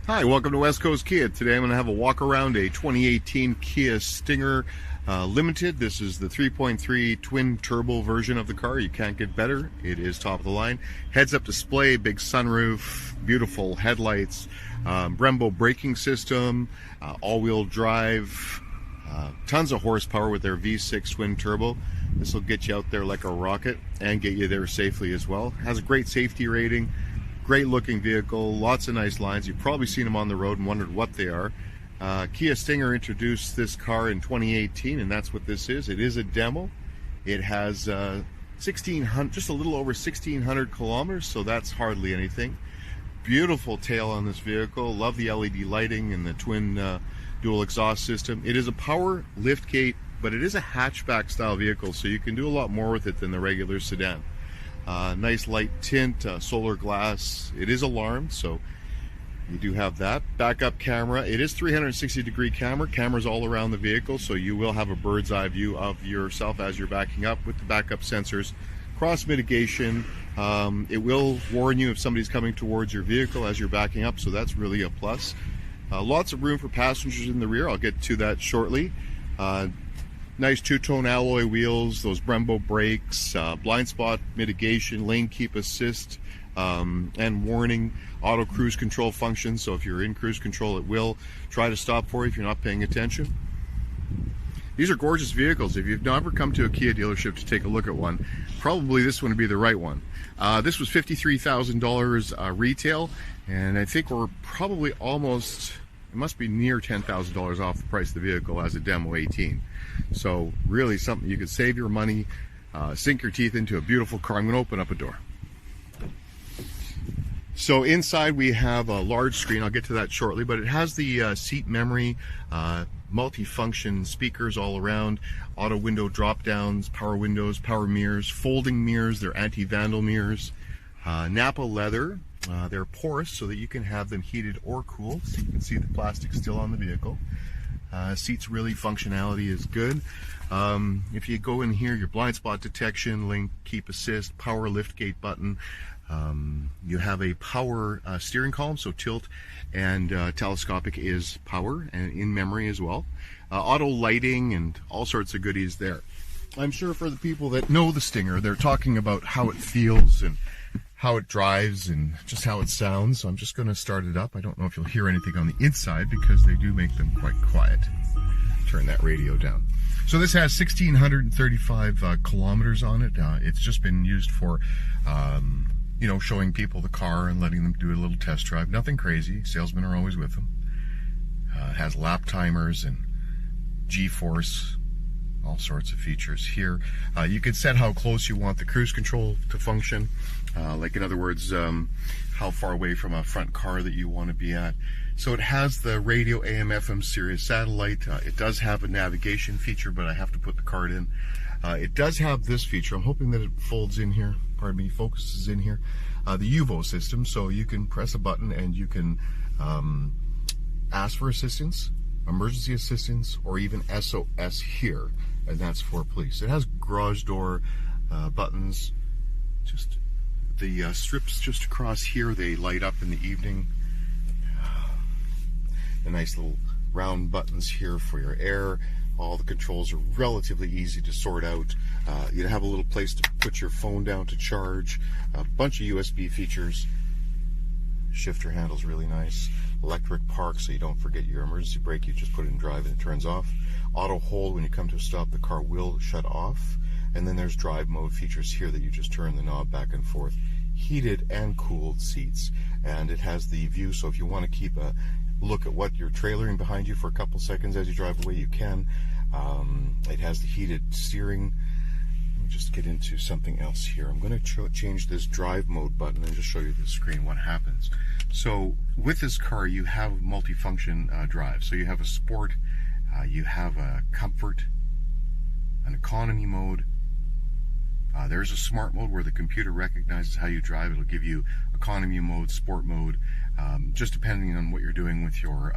Hi, welcome to West Coast Kia. Today I'm going to have a walk around a 2018 Kia Stinger Limited. This is the 3.3 twin turbo version of the car. You can't get better. It is top of the line. Heads-up display, big sunroof, beautiful headlights, Brembo braking system, all-wheel drive, tons of horsepower with their V6 twin turbo. This will get you out there like a rocket and get you there safely as well. Has a great safety rating. Great looking vehicle, lots of nice lines. You've probably seen them on the road and wondered what they are. Kia Stinger introduced this car in 2018, and that's what this is. It is a demo. It has 1,600, just a little over 1,600 kilometers, so that's hardly anything. Beautiful tail on this vehicle. Love the LED lighting and the twin dual exhaust system. It is a power liftgate, but it is a hatchback style vehicle, so you can do a lot more with it than the regular sedan. Nice light tint, solar glass. It is alarmed, so you do have that. Backup camera. It is 360-degree camera. Cameras all around the vehicle, so you will have a bird's eye view of yourself as you're backing up with the backup sensors. Cross mitigation. It will warn you if somebody's coming towards your vehicle as you're backing up, so that's really a plus. Lots of room for passengers in the rear. I'll get to that shortly. Nice two-tone alloy wheels, those Brembo brakes, blind spot mitigation, lane keep assist, and warning, auto cruise control function. So if you're in cruise control, it will try to stop for you if you're not paying attention. These are gorgeous vehicles. If you've never come to a Kia dealership to take a look at one, probably this one would be the right one. This was $53,000 retail, and I think we're probably almost, it must be near $10,000 off the price of the vehicle as a demo 18. So really something you could save your money, sink your teeth into a beautiful car. I'm going to open up a door. So inside we have a large screen. I'll get to that shortly, but it has the seat memory, multi-function speakers all around, auto window drop downs, power windows, power mirrors, folding mirrors. They're anti-vandal mirrors, Napa leather. They're porous so that you can have them heated or cooled, so you can see the plastic still on the vehicle. Seats really, functionality is good. If you go in here, your blind spot detection, lane keep assist, power liftgate button. You have a power steering column, so tilt and telescopic is power, and in memory as well. Auto lighting and all sorts of goodies there. I'm sure for the people that know the Stinger, they're talking about how it feels and how it drives and just how it sounds. So I'm just going to start it up. I don't know if you'll hear anything on the inside because they do make them quite quiet. Turn that radio down. So this has 1,635 kilometers on it. It's just been used for, you know, showing people the car and letting them do a little test drive. Nothing crazy. Salesmen are always with them. It has lap timers and G-force. All sorts of features here. You can set how close you want the cruise control to function. Like in other words, how far away from a front car that you want to be at. So it has the radio AM FM Sirius satellite. It does have a navigation feature, but I have to put the card in. It does have this feature. I'm hoping that it folds in here. Pardon me, focuses in here. The Uvo System, so you can press a button and you can ask for assistance, emergency assistance, or even SOS here. And that's for police. It has garage door buttons. Just the strips just across here, they light up in the evening. The nice little round buttons here for your air. All the controls are relatively easy to sort out. You have a little place to put your phone down to charge. A bunch of USB features. Shifter handle's really nice. Electric park, so you don't forget your emergency brake. You just put it in drive and it turns off. Auto hold, when you come to a stop, the car will shut off. And then there's drive mode features here that you just turn the knob back and forth. Heated and cooled seats. And it has the view, so if you want to keep a look at what you're trailering behind you for a couple seconds as you drive away, you can. It has the heated steering. Let me just get into something else here. I'm going to change this drive mode button and just show you the screen what happens. So with this car, you have multifunction drive. So you have a sport, you have a comfort, an economy mode. There's a smart mode where the computer recognizes how you drive. It'll give you economy mode, sport mode, just depending on what you're doing with your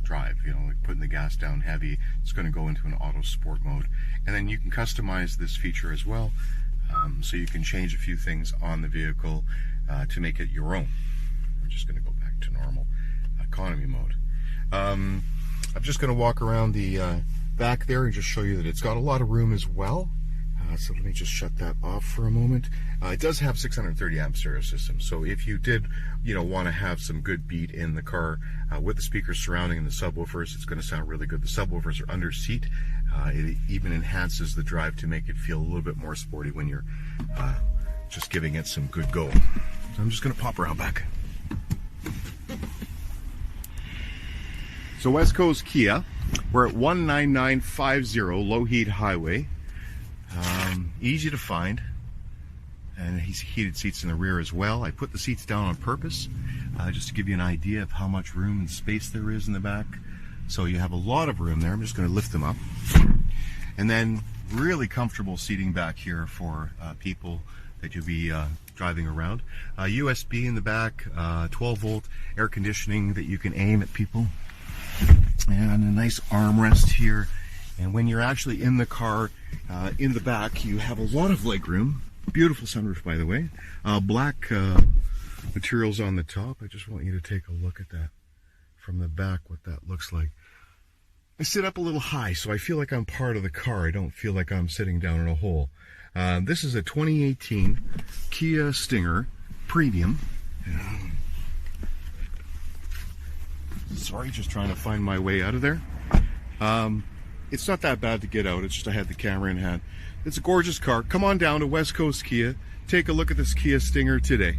drive. You know, like putting the gas down heavy, it's going to go into an auto sport mode. And then you can customize this feature as well. So you can change a few things on the vehicle to make it your own. We're just going to go back to normal. economy mode. I'm just going to walk around the back there and just show you that it's got a lot of room as well. So let me just shut that off for a moment. It does have 630 amp stereo system, so if you did, want to have some good beat in the car with the speakers surrounding and the subwoofers, it's going to sound really good. The subwoofers are under seat. It even enhances the drive to make it feel a little bit more sporty when you're just giving it some good go. So I'm just going to pop around back. So West Coast Kia, we're at 19950 Lougheed Highway. Easy to find, and he's heated seats in the rear as well. I put the seats down on purpose just to give you an idea of how much room and space there is in the back. So you have a lot of room there. I'm just going to lift them up, and then really comfortable seating back here for people that you'll be driving around. USB in the back, 12-volt air conditioning that you can aim at people, and a nice armrest here. And when you're actually in the car, in the back, you have a lot of leg room. Beautiful sunroof, by the way. Black materials on the top. I just want you to take a look at that from the back, what that looks like. I sit up a little high, so I feel like I'm part of the car. I don't feel like I'm sitting down in a hole. This is a 2018 Kia Stinger Premium. Sorry, just trying to find my way out of there. It's not that bad to get out. It's just I had the camera in hand. It's a gorgeous car. Come on down to West Coast Kia. Take a look at this Kia Stinger today.